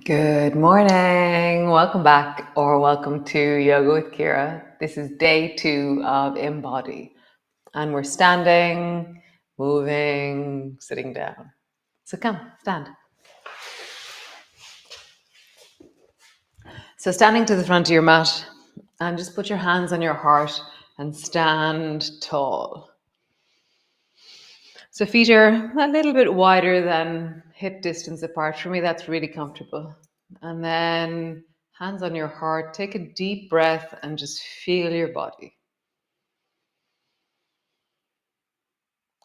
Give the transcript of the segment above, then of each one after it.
Good morning. Welcome back or welcome to Yoga with Ciara. This is day 2 of Embody. And we're standing, moving, sitting down. So come, stand. So standing to the front of your mat and just put your hands on your heart and stand tall. So feet are a little bit wider than hip distance apart. For me, that's really comfortable. And then hands on your heart, take a deep breath and just feel your body.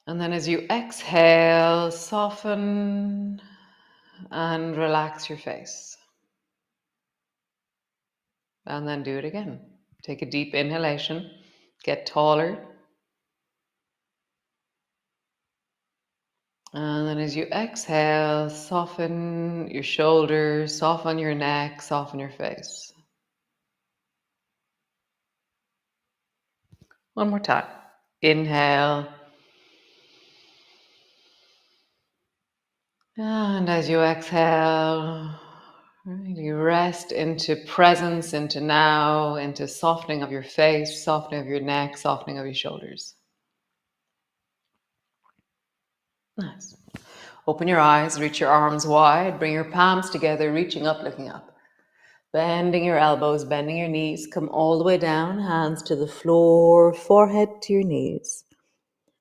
And then as you exhale, soften and relax your face. And then do it again. Take a deep inhalation, get taller. And then as you exhale, soften your shoulders, soften your neck, soften your face. One more time. Inhale. And as you exhale, really rest into presence, into now, into softening of your face, softening of your neck, softening of your shoulders. Nice. Open your eyes, reach your arms wide, bring your palms together, reaching up, looking up. Bending your elbows, bending your knees, come all the way down, hands to the floor, forehead to your knees,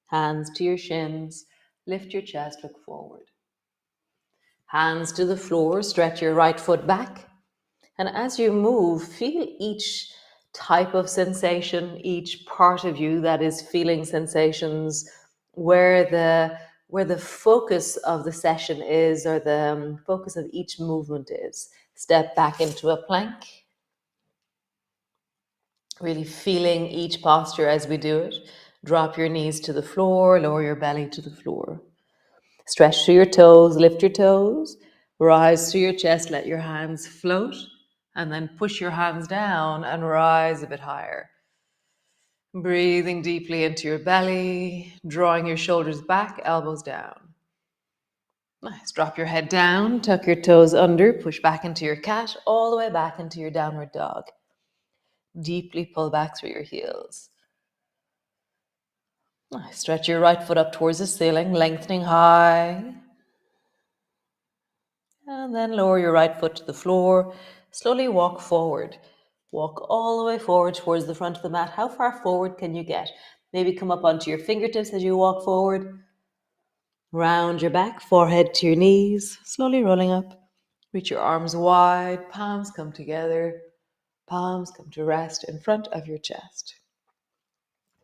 hands to your shins, lift your chest, look forward. Hands to the floor, stretch your right foot back. And as you move, feel each type of sensation, each part of you that is feeling sensations, where the focus of the session is, or the focus of each movement is. Step back into a plank. Really feeling each posture as we do it. Drop your knees to the floor, lower your belly to the floor. Stretch through your toes, lift your toes, rise through your chest, let your hands float, and then push your hands down and rise a bit higher. Breathing deeply into your belly, drawing your shoulders back, elbows down. Nice. Drop your head down, tuck your toes under, push back into your cat, all the way back into your downward dog. Deeply pull back through your heels. Nice. Stretch your right foot up towards the ceiling, lengthening high. And then lower your right foot to the floor. Slowly walk forward. Walk all the way forward towards the front of the mat. How far forward can you get? Maybe come up onto your fingertips as you walk forward. Round your back, forehead to your knees. Slowly rolling up. Reach your arms wide. Palms come together. Palms come to rest in front of your chest.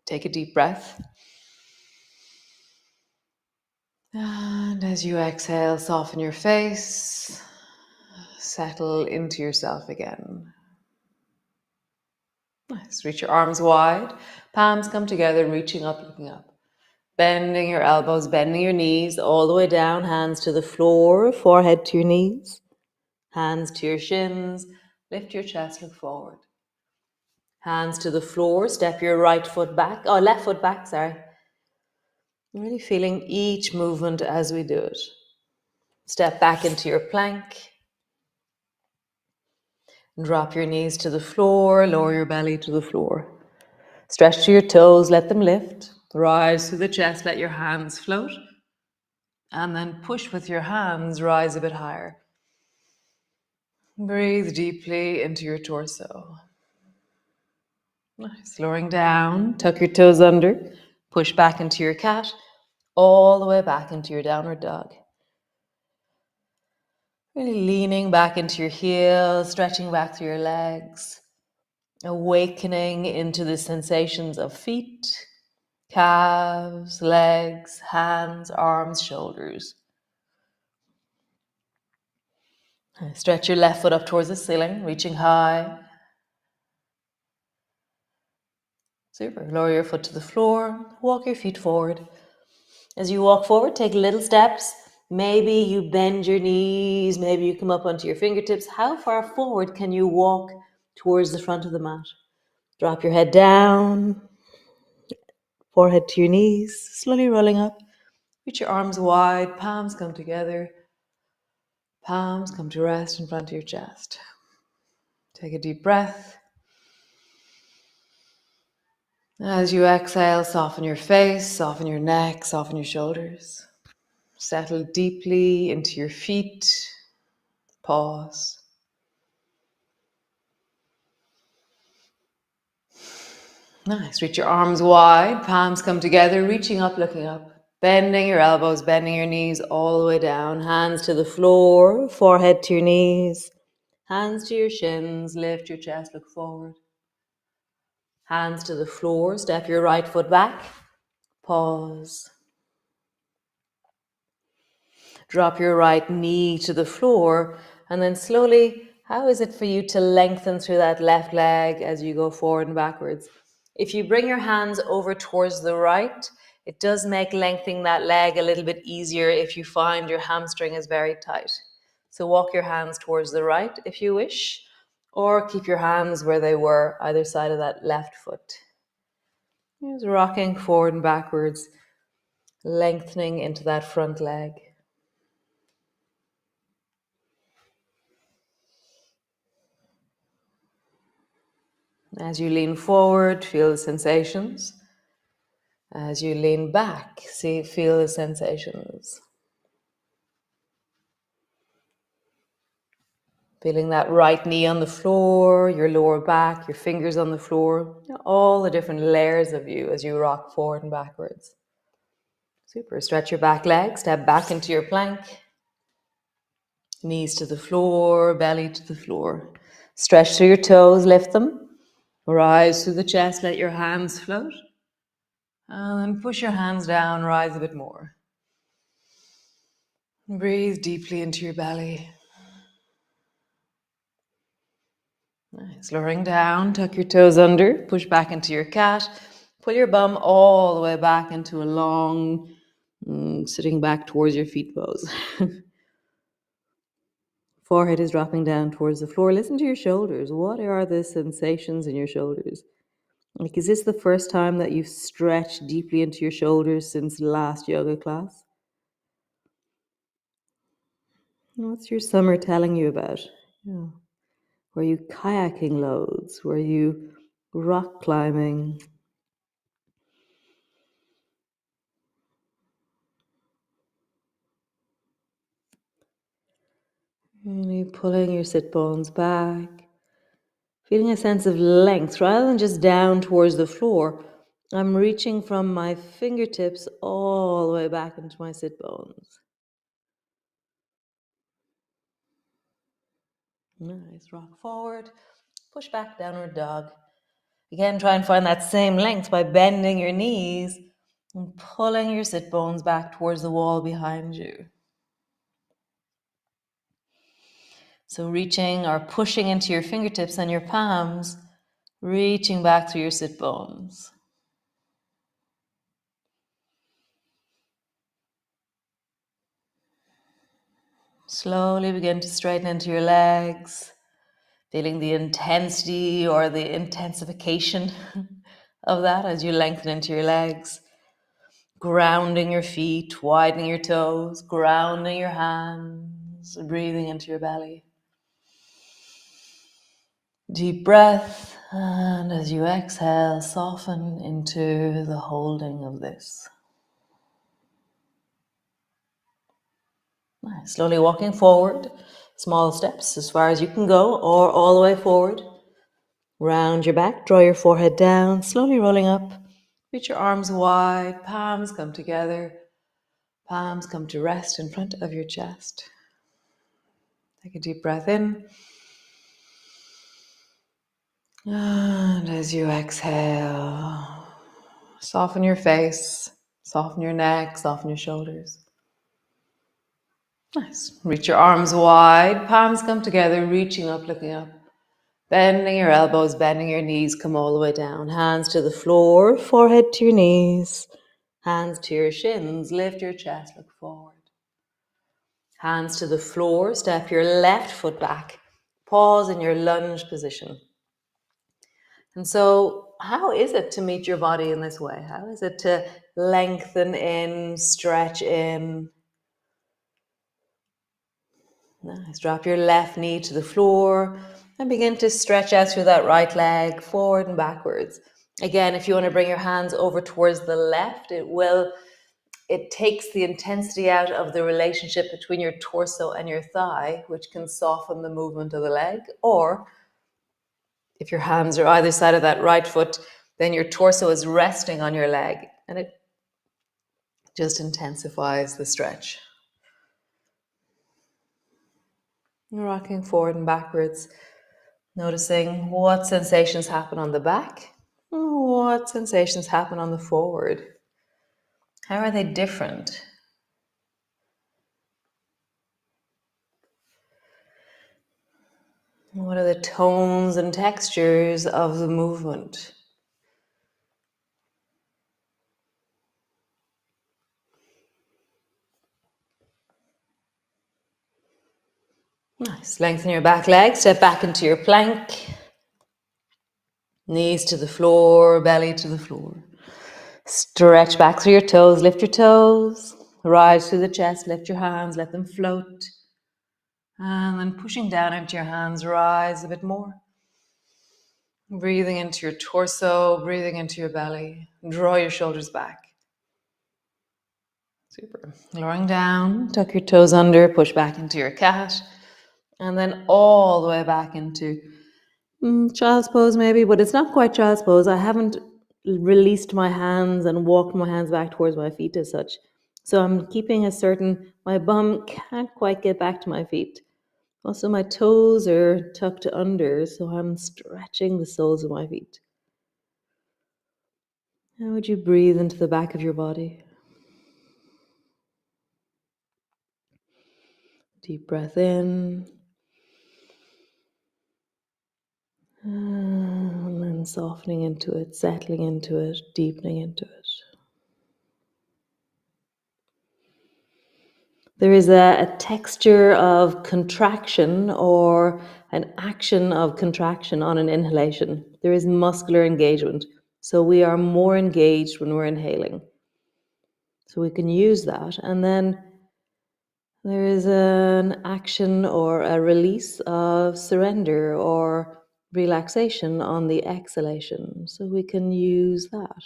Take a deep breath. And as you exhale, soften your face. Settle into yourself again. Nice. Reach your arms wide. Palms come together, reaching up, looking up. Bending your elbows, bending your knees all the way down. Hands to the floor, forehead to your knees. Hands to your shins. Lift your chest, look forward. Hands to the floor. Step your left foot back, sorry. Really feeling each movement as we do it. Step back into your plank. Drop your knees to the floor, lower your belly to the floor. Stretch to your toes, let them lift. Rise through the chest, let your hands float. And then push with your hands, rise a bit higher. Breathe deeply into your torso. Nice. Lowering down, tuck your toes under, push back into your cat, all the way back into your downward dog. Really leaning back into your heels, stretching back through your legs, awakening into the sensations of feet, calves, legs, hands, arms, shoulders. Stretch your left foot up towards the ceiling, reaching high. Super. Lower your foot to the floor, walk your feet forward. As you walk forward, take little steps. Maybe you bend your knees, maybe you come up onto your fingertips. How far forward can you walk towards the front of the mat? Drop your head down, forehead to your knees, slowly rolling up. Reach your arms wide, palms come together. Palms come to rest in front of your chest. Take a deep breath. As you exhale, soften your face, soften your neck, soften your shoulders. Settle deeply into your feet. Pause. Nice. Reach your arms wide, palms come together, reaching up, looking up. Bending your elbows, bending your knees all the way down. Hands to the floor, forehead to your knees. Hands to your shins, lift your chest, look forward. Hands to the floor, step your right foot back. Pause. Drop your right knee to the floor, and then slowly, how is it for you to lengthen through that left leg as you go forward and backwards? If you bring your hands over towards the right, it does make lengthening that leg a little bit easier if you find your hamstring is very tight. So walk your hands towards the right if you wish, or keep your hands where they were, either side of that left foot. Just rocking forward and backwards, lengthening into that front leg. As you lean forward, feel the sensations. As you lean back, feel the sensations. Feeling that right knee on the floor, your lower back, your fingers on the floor, all the different layers of you as you rock forward and backwards. Super. Stretch your back leg, step back into your plank. Knees to the floor, belly to the floor. Stretch through your toes, lift them. Rise through the chest, let your hands float. And then push your hands down, rise a bit more. Breathe deeply into your belly. Nice. Lowering down, tuck your toes under, push back into your cat. Pull your bum all the way back into a long, sitting back towards your feet pose. Forehead is dropping down towards the floor. Listen to your shoulders. What are the sensations in your shoulders? Like, is this the first time that you've stretched deeply into your shoulders since the last yoga class? What's your summer telling you about? Yeah. Were you kayaking loads? Were you rock climbing? Really pulling your sit bones back. Feeling a sense of length rather than just down towards the floor. I'm reaching from my fingertips all the way back into my sit bones. Nice. Rock forward. Push back, downward dog. Again, try and find that same length by bending your knees and pulling your sit bones back towards the wall behind you. So reaching or pushing into your fingertips and your palms, reaching back through your sit bones. Slowly begin to straighten into your legs, feeling the intensity or the intensification of that as you lengthen into your legs. Grounding your feet, widening your toes, grounding your hands, breathing into your belly. Deep breath, and as you exhale, soften into the holding of this. Nice. Slowly walking forward, small steps as far as you can go, or all the way forward. Round your back, draw your forehead down, slowly rolling up. Reach your arms wide, palms come together. Palms come to rest in front of your chest. Take a deep breath in. And as you exhale, soften your face, soften your neck, soften your shoulders. Nice. Reach your arms wide, palms come together, reaching up, looking up. Bending your elbows, bending your knees, come all the way down. Hands to the floor, forehead to your knees. Hands to your shins, lift your chest, look forward. Hands to the floor, step your left foot back. Pause in your lunge position. And so, how is it to meet your body in this way? How is it to lengthen in, stretch in? Nice. Drop your left knee to the floor and begin to stretch out through that right leg, forward and backwards. Again, if you want to bring your hands over towards the left, it takes the intensity out of the relationship between your torso and your thigh, which can soften the movement of the leg. Or if your hands are either side of that right foot, then your torso is resting on your leg and it just intensifies the stretch. Rocking forward and backwards, noticing what sensations happen on the back, what sensations happen on the forward. How are they different? What are the tones and textures of the movement? Nice. Lengthen your back leg, step back into your plank. Knees to the floor, belly to the floor. Stretch back through your toes, lift your toes. Rise through the chest, lift your hands, let them float. And then pushing down into your hands, rise a bit more. Breathing into your torso, breathing into your belly. Draw your shoulders back. Super. Lowering down, tuck your toes under, push back into your cat. And then all the way back into child's pose maybe, but it's not quite child's pose. I haven't released my hands and walked my hands back towards my feet as such. So I'm keeping my bum can't quite get back to my feet. Also, my toes are tucked under, so I'm stretching the soles of my feet. How would you breathe into the back of your body? Deep breath in. And then softening into it, settling into it, deepening into it. There is a texture of contraction or an action of contraction on an inhalation. There is muscular engagement. So we are more engaged when we're inhaling. So we can use that. And then there is an action or a release of surrender or relaxation on the exhalation. So we can use that.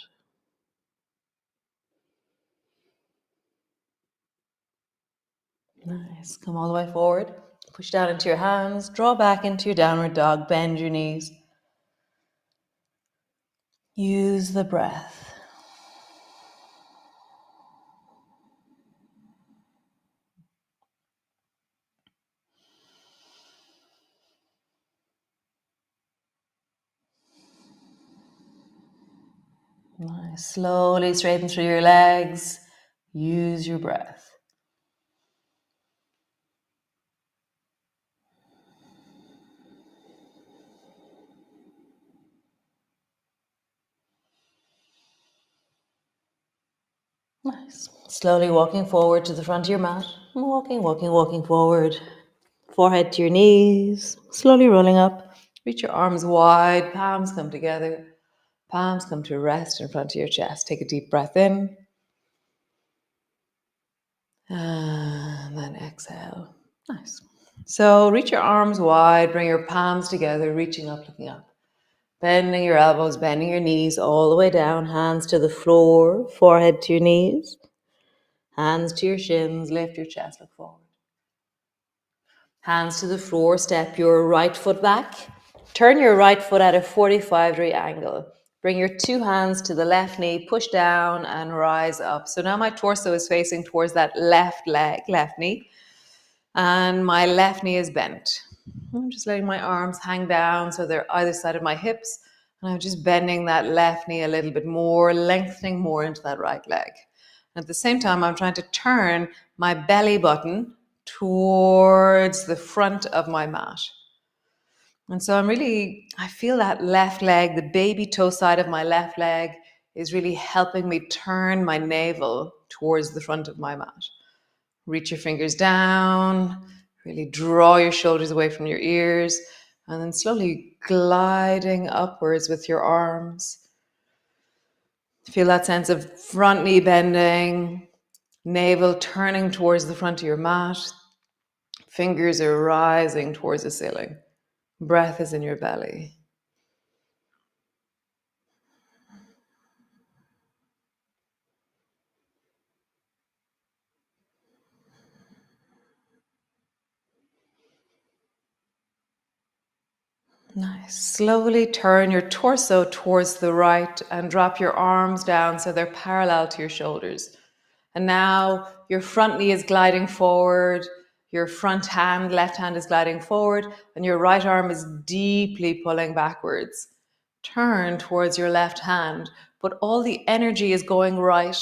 Nice. Come all the way forward. Push down into your hands. Draw back into your downward dog. Bend your knees. Use the breath. Nice. Slowly straighten through your legs. Use your breath. Nice. Slowly walking forward to the front of your mat. Walking forward. Forehead to your knees. Slowly rolling up. Reach your arms wide. Palms come together. Palms come to rest in front of your chest. Take a deep breath in. And then exhale. Nice. So reach your arms wide. Bring your palms together. Reaching up, looking up. Bending your elbows, bending your knees all the way down. Hands to the floor. Forehead to your knees. Hands to your shins. Lift your chest. Look forward. Hands to the floor, step your right foot back. Turn your right foot at a 45-degree angle. Bring your two hands to the left knee, push down and rise up. So now my torso is facing towards that left knee, and my left knee is bent. I'm just letting my arms hang down so they're either side of my hips, and I'm just bending that left knee a little bit more, lengthening more into that right leg. At the same time, I'm trying to turn my belly button towards the front of my mat. And so I feel that left leg, the baby toe side of my left leg is really helping me turn my navel towards the front of my mat. Reach your fingers down, really draw your shoulders away from your ears, and then slowly gliding upwards with your arms. Feel that sense of front knee bending, navel turning towards the front of your mat. Fingers are rising towards the ceiling. Breath is in your belly. Nice. Slowly turn your torso towards the right and drop your arms down so they're parallel to your shoulders. And now your front knee is gliding forward, your front hand, left hand is gliding forward, and your right arm is deeply pulling backwards. Turn towards your left hand, but all the energy is going right.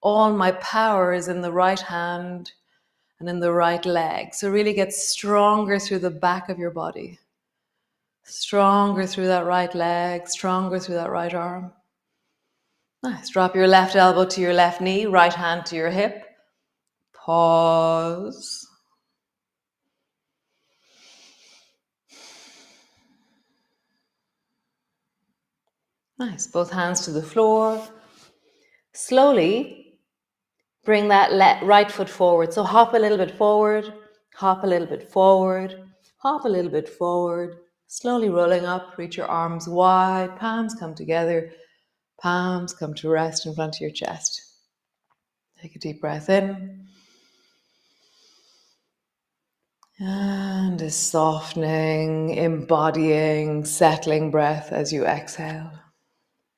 All my power is in the right hand and in the right leg. So really get stronger through the back of your body. Stronger through that right leg, stronger through that right arm. Nice. Drop your left elbow to your left knee, right hand to your hip. Pause. Nice. Both hands to the floor. Slowly bring that right foot forward. So hop a little bit forward, hop a little bit forward, hop a little bit forward. Slowly rolling up, reach your arms wide, palms come together, palms come to rest in front of your chest. Take a deep breath in. And a softening, embodying, settling breath as you exhale.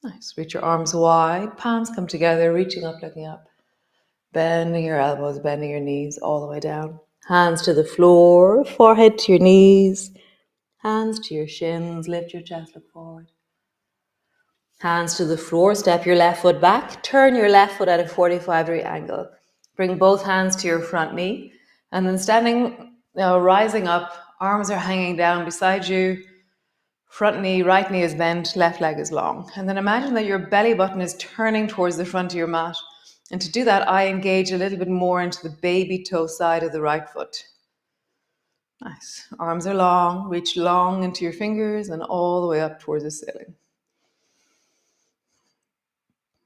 Nice. Reach your arms wide, palms come together, reaching up, looking up. Bending your elbows, bending your knees all the way down. Hands to the floor, forehead to your knees. Hands to your shins, lift your chest, look forward. Hands to the floor, step your left foot back. Turn your left foot at a 45-degree angle. Bring both hands to your front knee. And then standing, rising up, arms are hanging down beside you. Front knee, right knee is bent, left leg is long. And then imagine that your belly button is turning towards the front of your mat. And to do that, I engage a little bit more into the baby toe side of the right foot. Nice. Arms are long, reach long into your fingers and all the way up towards the ceiling.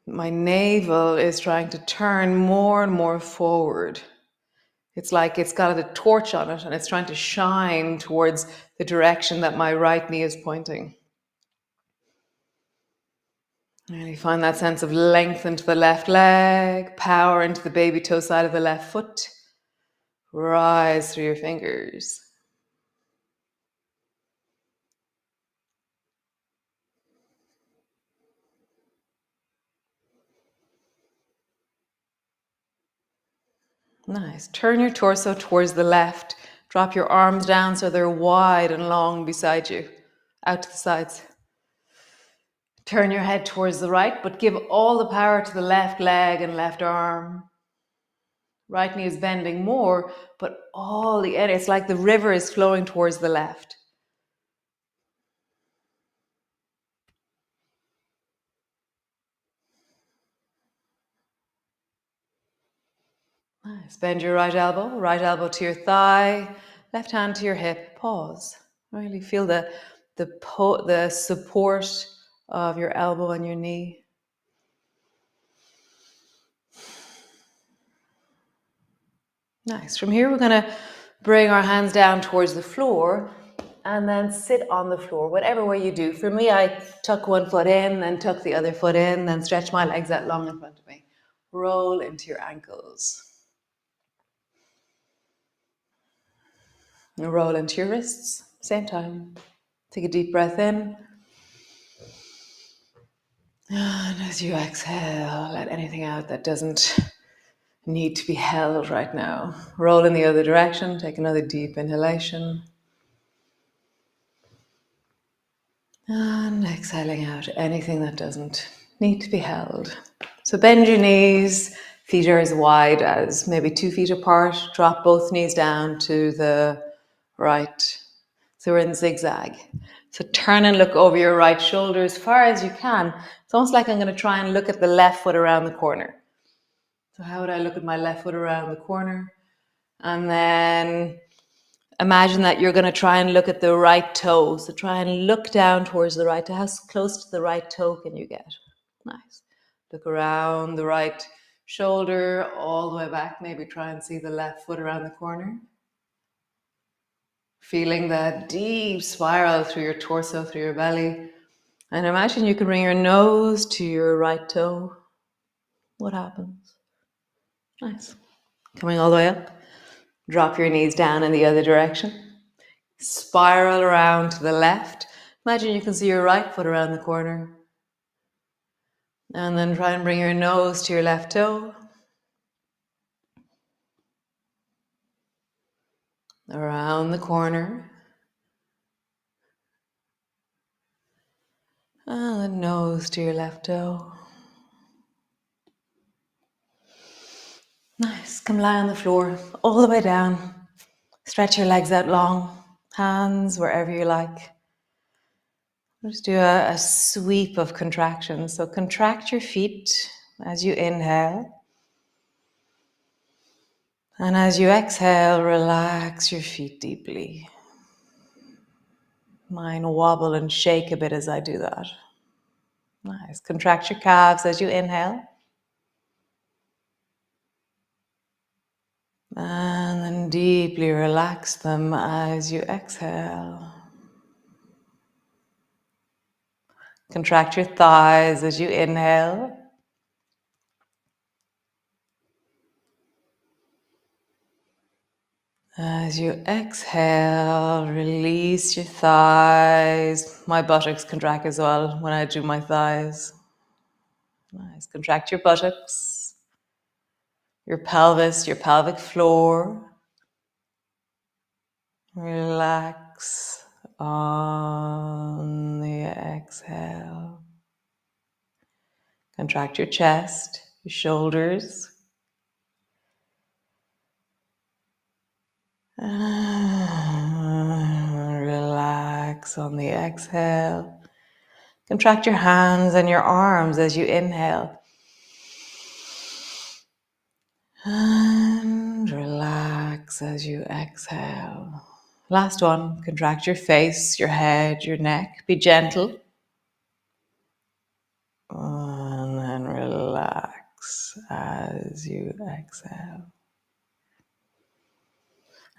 My navel is trying to turn more and more forward. It's like it's got a torch on it and it's trying to shine towards the direction that my right knee is pointing. Really find that sense of length into the left leg, power into the baby toe side of the left foot. Rise through your fingers. Nice. Turn your torso towards the left. Drop your arms down so they're wide and long beside you, out to the sides. Turn your head towards the right, but give all the power to the left leg and left arm. Right knee is bending more, but all the energy, it's like the river is flowing towards the left. Nice. Bend your right elbow to your thigh, left hand to your hip. Pause. Really feel the support of your elbow and your knee. Nice. From here, we're going to bring our hands down towards the floor and then sit on the floor, whatever way you do. For me, I tuck one foot in, then tuck the other foot in, then stretch my legs out long in front of me. Roll into your ankles. And roll into your wrists, same time. Take a deep breath in. And as you exhale, let anything out that doesn't need to be held right now. Roll in the other direction, take another deep inhalation. And exhaling out anything that doesn't need to be held. So bend your knees, feet are as wide as maybe 2 feet apart. Drop both knees down to the right. So we're in zigzag. So turn and look over your right shoulder as far as you can. It's almost like I'm going to try and look at the left foot around the corner. So how would I look at my left foot around the corner? And then imagine that you're going to try and look at the right toe. So try and look down towards the right toe. How close to the right toe can you get? Nice. Look around the right shoulder, all the way back. Maybe try and see the left foot around the corner. Feeling that deep spiral through your torso, through your belly. And imagine you can bring your nose to your right toe. What happens? Nice. Coming all the way up. Drop your knees down in the other direction. Spiral around to the left. Imagine you can see your right foot around the corner. And then try and bring your nose to your left toe. Around the corner. And the nose to your left toe. Nice. Come lie on the floor, all the way down. Stretch your legs out long. Hands wherever you like. Just do a sweep of contractions. So contract your feet as you inhale. And as you exhale, relax your feet deeply. Mine wobble and shake a bit as I do that. Nice. Contract your calves as you inhale. And then deeply relax them as you exhale. Contract your thighs as you inhale. As you exhale, release your thighs. My buttocks contract as well when I do my thighs. Nice. Contract your buttocks, your pelvis, your pelvic floor. Relax on the exhale. Contract your chest, your shoulders. Relax on the exhale. Contract your hands and your arms as you inhale. And relax as you exhale. Last one, contract your face, your head, your neck. Be gentle. And then relax as you exhale.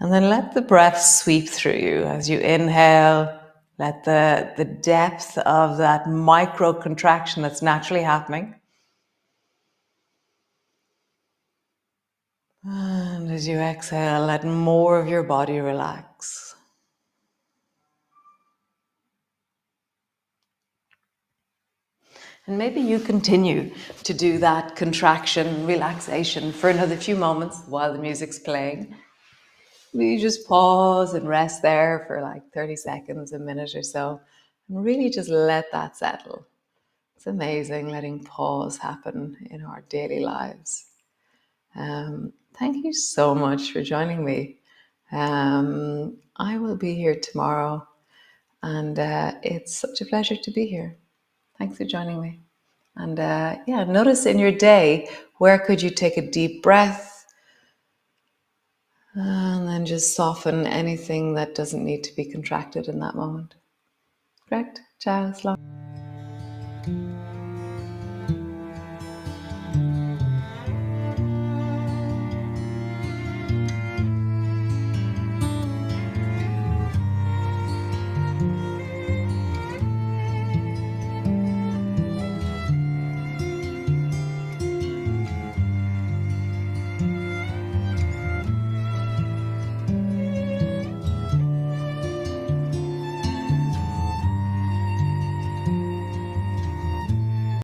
And then let the breath sweep through you as you inhale. Let the depth of that micro contraction that's naturally happening. And as you exhale, let more of your body relax. And maybe you continue to do that contraction, relaxation for another few moments while the music's playing. You just pause and rest there for like 30 seconds, a minute or so, and really just let that settle. It's amazing letting pause happen in our daily lives. Thank you so much for joining me. I will be here tomorrow, and it's such a pleasure to be here. Thanks for joining me. And notice in your day, where could you take a deep breath and then just soften anything that doesn't need to be contracted in that moment. Correct? Ciao.